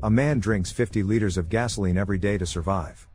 A man drinks 50 liters of gasoline every day to survive.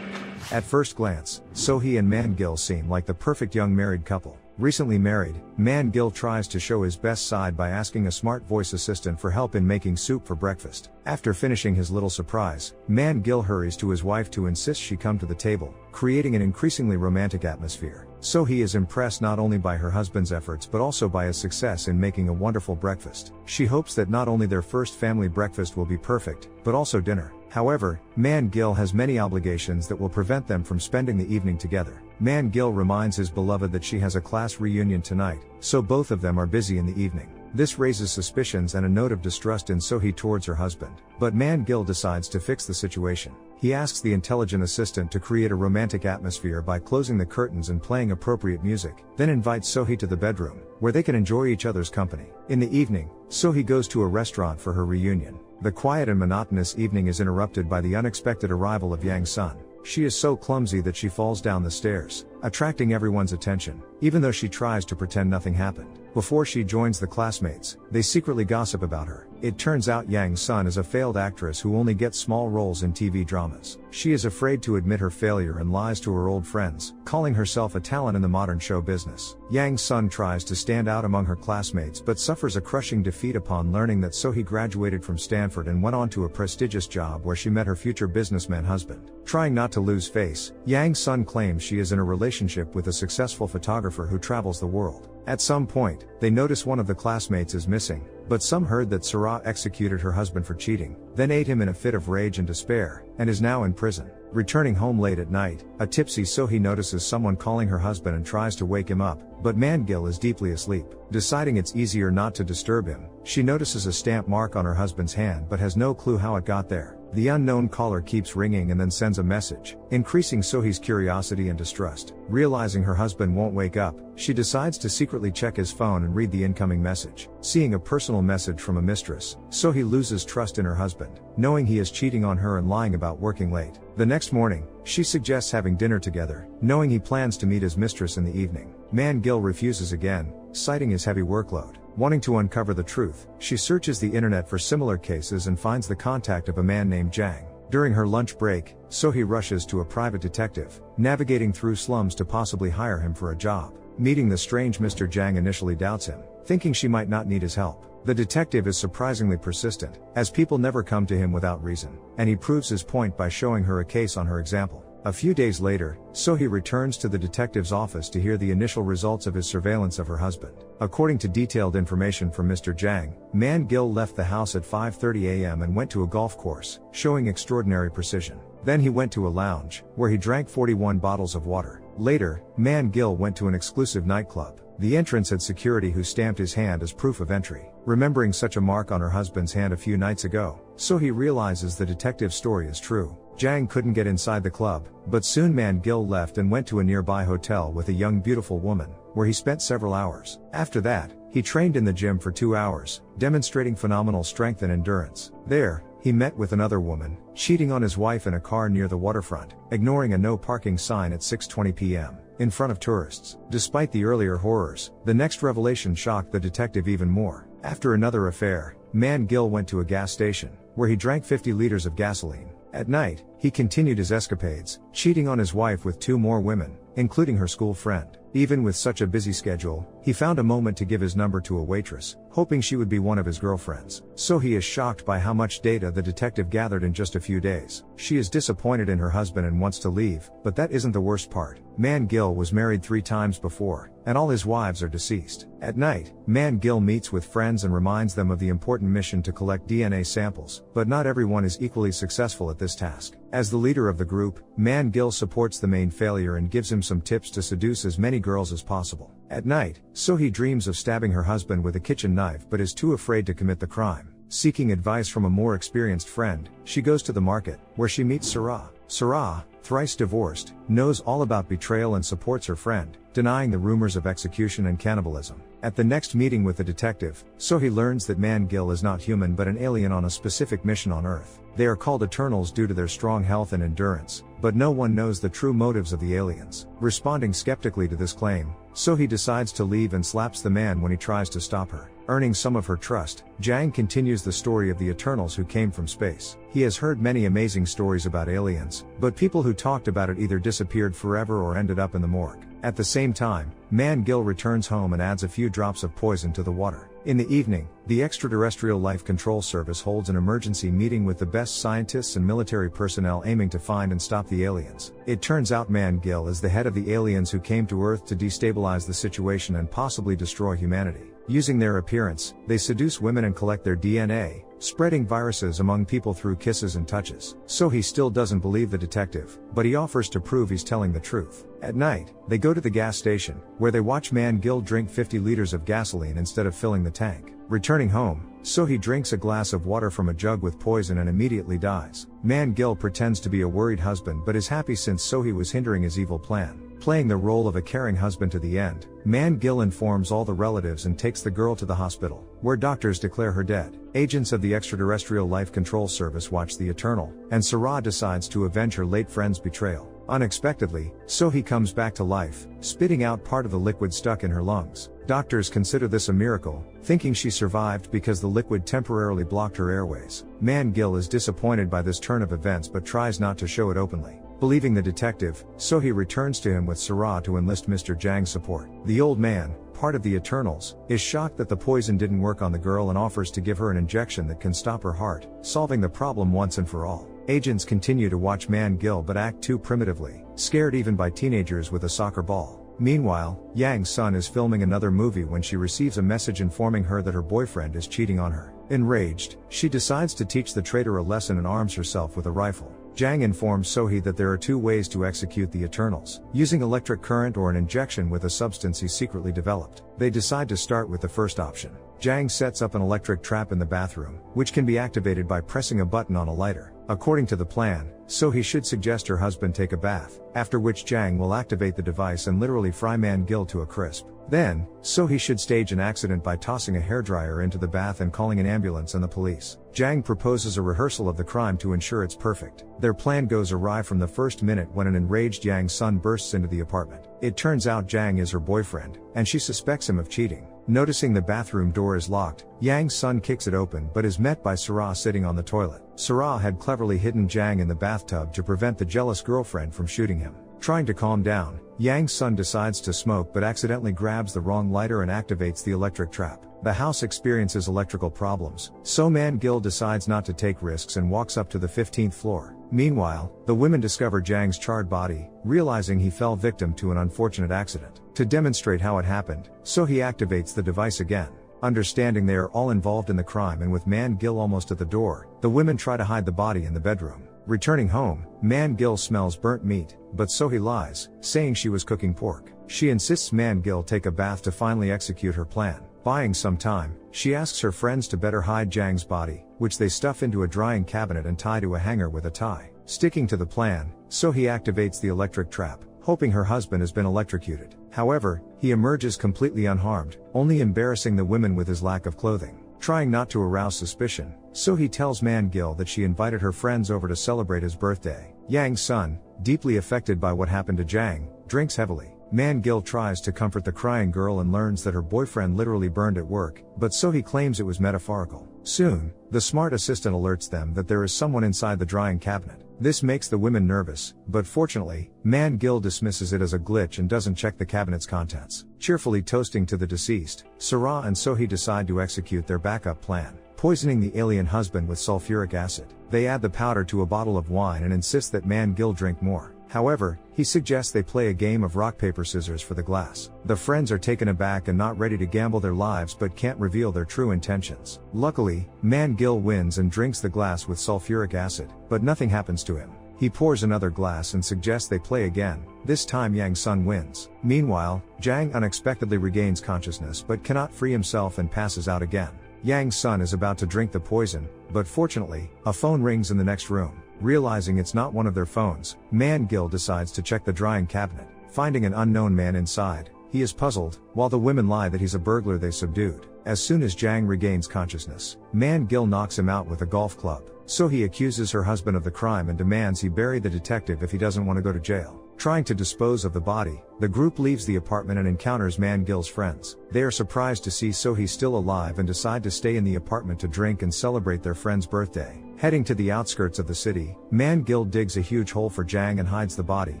At first glance, So-hee and man Gill seem like the perfect young married couple. Recently married, man Gill tries to show his best side by asking a smart voice assistant for help in making soup for breakfast. After finishing his little surprise, man Gill hurries to his wife to insist she come to the table, creating an increasingly romantic atmosphere. So-hee is impressed not only by her husband's efforts but also by his success in making a wonderful breakfast. She hopes that not only their first family breakfast will be perfect, but also dinner. However, man Gill has many obligations that will prevent them from spending the evening together. Man Gill reminds his beloved that she has a class reunion tonight, so both of them are busy in the evening. This raises suspicions and a note of distrust in So-hee towards her husband, but man Gill decides to fix the situation. He asks the intelligent assistant to create a romantic atmosphere by closing the curtains and playing appropriate music, then invites So-hee to the bedroom, where they can enjoy each other's company. In the evening, So-hee goes to a restaurant for her reunion. The quiet and monotonous evening is interrupted by the unexpected arrival of Yang Sun. She is so clumsy that she falls down the stairs, attracting everyone's attention, even though she tries to pretend nothing happened. Before she joins the classmates, they secretly gossip about her. It turns out Yang Sun is a failed actress who only gets small roles in TV dramas. She is afraid to admit her failure and lies to her old friends, calling herself a talent in the modern show business. Yang Sun tries to stand out among her classmates but suffers a crushing defeat upon learning that So-hee graduated from Stanford and went on to a prestigious job where she met her future businessman husband. Trying not to lose face, Yang Sun claims she is in a relationship with a successful photographer who travels the world. At some point, they notice one of the classmates is missing, but some heard that So-hee executed her husband for cheating, then ate him in a fit of rage and despair, and is now in prison. Returning home late at night, a tipsy So-hee notices someone calling her husband and tries to wake him up, but man Gill is deeply asleep. Deciding it's easier not to disturb him, she notices a stamp mark on her husband's hand but has no clue how it got there. The unknown caller keeps ringing and then sends a message, increasing So-hee's curiosity and distrust. Realizing her husband won't wake up, she decides to secretly check his phone and read the incoming message. Seeing a personal message from a mistress, So-hee loses trust in her husband, knowing he is cheating on her and lying about working late. The next morning, she suggests having dinner together, knowing he plans to meet his mistress in the evening. Man Gill refuses again, citing his heavy workload. Wanting to uncover the truth, she searches the internet for similar cases and finds the contact of a man named Jang. During her lunch break, So-hee rushes to a private detective, navigating through slums to possibly hire him for a job. Meeting the strange Mr. Jang initially doubts him, thinking she might not need his help. The detective is surprisingly persistent, as people never come to him without reason, and he proves his point by showing her a case on her example. A few days later, So-hee returns to the detective's office to hear the initial results of his surveillance of her husband. According to detailed information from Mr. Jang, man Gill left the house at 5:30 a.m. and went to a golf course, showing extraordinary precision. Then he went to a lounge, where he drank 41 bottles of water. Later, man Gill went to an exclusive nightclub. The entrance had security who stamped his hand as proof of entry. Remembering such a mark on her husband's hand a few nights ago, So-hee realizes the detective's story is true. Jang couldn't get inside the club, but soon man Gill left and went to a nearby hotel with a young beautiful woman, where he spent several hours. After that, he trained in the gym for 2 hours, demonstrating phenomenal strength and endurance. There, he met with another woman, cheating on his wife in a car near the waterfront, ignoring a no parking sign at 6:20 p.m. in front of tourists. Despite the earlier horrors, the next revelation shocked the detective even more. After another affair, man Gill went to a gas station, where he drank 50 liters of gasoline. At night, he continued his escapades, cheating on his wife with 2 more women, including her school friend. Even with such a busy schedule, he found a moment to give his number to a waitress, hoping she would be one of his girlfriends. So-hee is shocked by how much data the detective gathered in just a few days. She is disappointed in her husband and wants to leave, but that isn't the worst part. Man Gill was married 3 times before, and all his wives are deceased. At night, man Gill meets with friends and reminds them of the important mission to collect DNA samples, but not everyone is equally successful at this task. As the leader of the group, man Gill supports the main failure and gives him some tips to seduce as many girls as possible. At night, So-hee dreams of stabbing her husband with a kitchen knife but is too afraid to commit the crime. Seeking advice from a more experienced friend, she goes to the market, where she meets So-hee. So-hee, thrice divorced, knows all about betrayal and supports her friend, denying the rumors of execution and cannibalism. At the next meeting with the detective, So-hee learns that man Gill is not human but an alien on a specific mission on Earth. They are called Eternals due to their strong health and endurance, but no one knows the true motives of the aliens. Responding skeptically to this claim, So-hee decides to leave and slaps the man when he tries to stop her. Earning some of her trust, Jang continues the story of the Eternals who came from space. He has heard many amazing stories about aliens, but people who talked about it either disappeared forever or ended up in the morgue. At the same time, man Gill returns home and adds a few drops of poison to the water. In the evening, the Extraterrestrial Life Control Service holds an emergency meeting with the best scientists and military personnel aiming to find and stop the aliens. It turns out man Gill is the head of the aliens who came to Earth to destabilize the situation and possibly destroy humanity. Using their appearance, they seduce women and collect their DNA, spreading viruses among people through kisses and touches. So he still doesn't believe the detective, but he offers to prove he's telling the truth. At night, they go to the gas station, where they watch man Gill drink 50 liters of gasoline instead of filling the tank. Returning home, So-hee drinks a glass of water from a jug with poison and immediately dies. Man Gill pretends to be a worried husband but is happy since So-hee was hindering his evil plan. Playing the role of a caring husband to the end, man Gill informs all the relatives and takes the girl to the hospital, where doctors declare her dead. Agents of the Extraterrestrial Life Control Service watch the Eternal, and So-hee decides to avenge her late friend's betrayal. Unexpectedly, So-hee comes back to life, spitting out part of the liquid stuck in her lungs. Doctors consider this a miracle, thinking she survived because the liquid temporarily blocked her airways. Man Gill is disappointed by this turn of events but tries not to show it openly. Believing the detective, So-hee returns to him with So-hee to enlist Mr. Jang's support. The old man, part of the Eternals, is shocked that the poison didn't work on the girl and offers to give her an injection that can stop her heart, solving the problem once and for all. Agents continue to watch man Gill but act too primitively, scared even by teenagers with a soccer ball. Meanwhile, Yang's son is filming another movie when she receives a message informing her that her boyfriend is cheating on her. Enraged, she decides to teach the traitor a lesson and arms herself with a rifle. Jang informs So-hee that there are two ways to execute the Eternals, using electric current or an injection with a substance he secretly developed. They decide to start with the first option. Jang sets up an electric trap in the bathroom, which can be activated by pressing a button on a lighter. According to the plan, So-hee should suggest her husband take a bath, after which Jang will activate the device and literally fry man Gill to a crisp. Then, So-hee should stage an accident by tossing a hairdryer into the bath and calling an ambulance and the police. Jang proposes a rehearsal of the crime to ensure it's perfect. Their plan goes awry from the first minute when an enraged Yang's son bursts into the apartment. It turns out Jang is her boyfriend, and she suspects him of cheating. Noticing the bathroom door is locked, Yang's son kicks it open but is met by So-hee sitting on the toilet. So-hee had cleverly hidden Jang in the bathtub to prevent the jealous girlfriend from shooting him. Trying to calm down, Yang's son decides to smoke but accidentally grabs the wrong lighter and activates the electric trap. The house experiences electrical problems, so man Gill decides not to take risks and walks up to the 15th floor. Meanwhile, the women discover Jang's charred body, realizing he fell victim to an unfortunate accident. To demonstrate how it happened, So-hee activates the device again. Understanding they are all involved in the crime and with man Gill almost at the door, the women try to hide the body in the bedroom. Returning home, man Gill smells burnt meat, but So-hee lies, saying she was cooking pork. She insists man Gill take a bath to finally execute her plan. Buying some time, she asks her friends to better hide Jang's body, which they stuff into a drying cabinet and tie to a hanger with a tie. Sticking to the plan, So-hee activates the electric trap, hoping her husband has been electrocuted. However, he emerges completely unharmed, only embarrassing the women with his lack of clothing. Trying not to arouse suspicion, So-hee tells man Gill that she invited her friends over to celebrate his birthday. Yang's son, deeply affected by what happened to Jang, drinks heavily. Man Gill tries to comfort the crying girl and learns that her boyfriend literally burned at work, but So-hee claims it was metaphorical. Soon, the smart assistant alerts them that there is someone inside the drying cabinet. This makes the women nervous, but fortunately, man Gill dismisses it as a glitch and doesn't check the cabinet's contents. Cheerfully toasting to the deceased, So-hee and So-hee decide to execute their backup plan, poisoning the alien husband with sulfuric acid. They add the powder to a bottle of wine and insist that man Gill drink more. However, he suggests they play a game of rock paper scissors for the glass. The friends are taken aback and not ready to gamble their lives but can't reveal their true intentions. Luckily, man Gill wins and drinks the glass with sulfuric acid, but nothing happens to him. He pours another glass and suggests they play again. This time Yang's son wins. Meanwhile, Jang unexpectedly regains consciousness but cannot free himself and passes out again. Yang's son is about to drink the poison, but fortunately, a phone rings in the next room. Realizing it's not one of their phones, man Gill decides to check the drying cabinet. Finding an unknown man inside, he is puzzled, while the women lie that he's a burglar they subdued. As soon as Jang regains consciousness, man Gill knocks him out with a golf club. So-hee accuses her husband of the crime and demands he bury the detective if he doesn't want to go to jail. Trying to dispose of the body, the group leaves the apartment and encounters Gill's friends. They are surprised to see So-hee still alive and decide to stay in the apartment to drink and celebrate their friend's birthday. Heading to the outskirts of the city, Gill digs a huge hole for Jang and hides the body,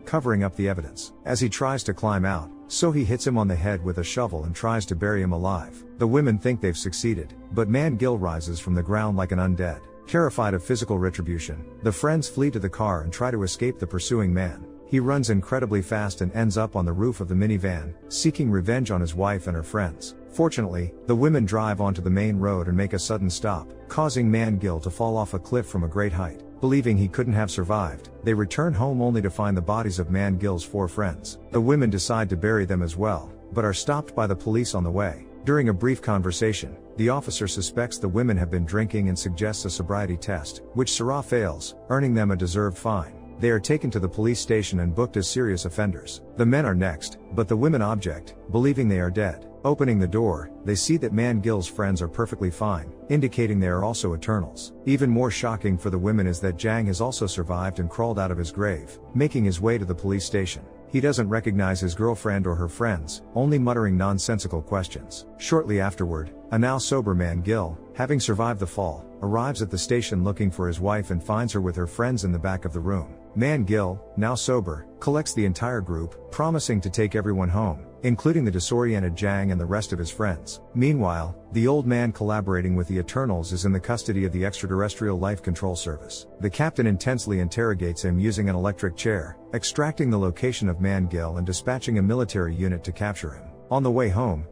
covering up the evidence. As he tries to climb out, So-hee hits him on the head with a shovel and tries to bury him alive. The women think they've succeeded, but Gill rises from the ground like an undead. Terrified of physical retribution, the friends flee to the car and try to escape the pursuing man. He runs incredibly fast and ends up on the roof of the minivan, seeking revenge on his wife and her friends. Fortunately, the women drive onto the main road and make a sudden stop, causing Gill to fall off a cliff from a great height. Believing he couldn't have survived, they return home only to find the bodies of Gill's 4 friends. The women decide to bury them as well, but are stopped by the police on the way. During a brief conversation, the officer suspects the women have been drinking and suggests a sobriety test, which So-hee fails, earning them a deserved fine. They are taken to the police station and booked as serious offenders. The men are next, but the women object, believing they are dead. Opening the door, they see that Gill's friends are perfectly fine, indicating they are also Eternals. Even more shocking for the women is that Jang has also survived and crawled out of his grave, making his way to the police station. He doesn't recognize his girlfriend or her friends, only muttering nonsensical questions. Shortly afterward, a now sober Gill, having survived the fall, arrives at the station looking for his wife and finds her with her friends in the back of the room. Gill, now sober, collects the entire group, promising to take everyone home, including the disoriented Jang and the rest of his friends. Meanwhile, the old man collaborating with the Eternals is in the custody of the Extraterrestrial Life Control Service. The captain intensely interrogates him using an electric chair, extracting the location of Gill and dispatching a military unit to capture him. On the way home,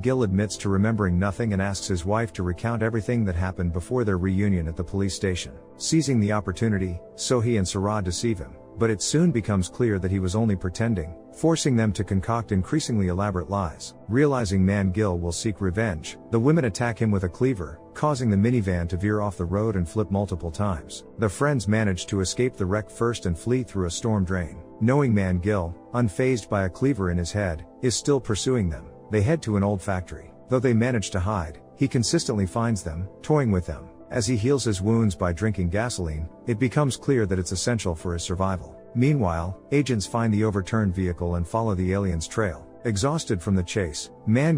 Gill admits to remembering nothing and asks his wife to recount everything that happened before their reunion at the police station. Seizing the opportunity, So-hee and So-hee deceive him, but it soon becomes clear that he was only pretending, forcing them to concoct increasingly elaborate lies. Realizing Gill will seek revenge, the women attack him with a cleaver, causing the minivan to veer off the road and flip multiple times. The friends manage to escape the wreck first and flee through a storm drain. Knowing Gill, unfazed by a cleaver in his head, is still pursuing them, they head to an old factory. Though they manage to hide, he consistently finds them, toying with them. As he heals his wounds by drinking gasoline, it becomes clear that it's essential for his survival. Meanwhile, agents find the overturned vehicle and follow the alien's trail. Exhausted from the chase,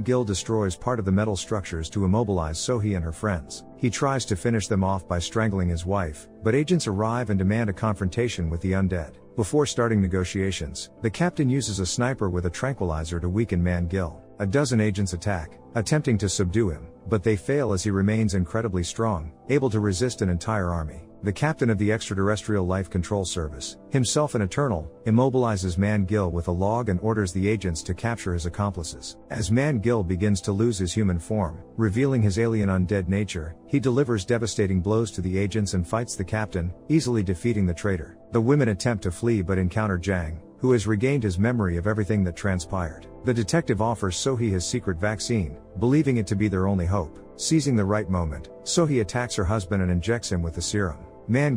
Gill destroys part of the metal structures to immobilize So-hee and her friends. He tries to finish them off by strangling his wife, but agents arrive and demand a confrontation with the undead. Before starting negotiations, the captain uses a sniper with a tranquilizer to weaken Gill. A dozen agents attack, attempting to subdue him, but they fail as he remains incredibly strong, able to resist an entire army. The captain of the Extraterrestrial Life Control Service, himself an Eternal, immobilizes Gill with a log and orders the agents to capture his accomplices. As Gill begins to lose his human form, revealing his alien undead nature, he delivers devastating blows to the agents and fights the captain, easily defeating the traitor. The women attempt to flee but encounter Jang, who has regained his memory of everything that transpired. The detective offers So-hee his secret vaccine, believing it to be their only hope. Seizing the right moment, So-hee attacks her husband and injects him with the serum.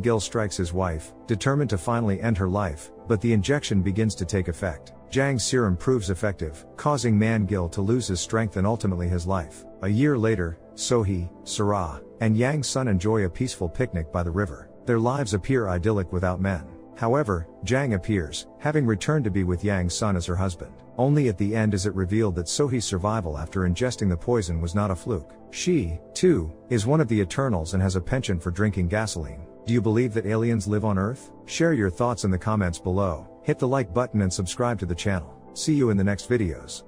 Gill strikes his wife, determined to finally end her life, but the injection begins to take effect. Jang's serum proves effective, causing Gill to lose his strength and ultimately his life. A year later, So-hee, So-hee, and Yang's son enjoy a peaceful picnic by the river. Their lives appear idyllic without men. However, Jang appears, having returned to be with Yang's son as her husband. Only at the end is it revealed that So-hee's survival after ingesting the poison was not a fluke. She, too, is one of the Eternals and has a penchant for drinking gasoline. Do you believe that aliens live on Earth? Share your thoughts in the comments below, hit the like button and subscribe to the channel. See you in the next videos.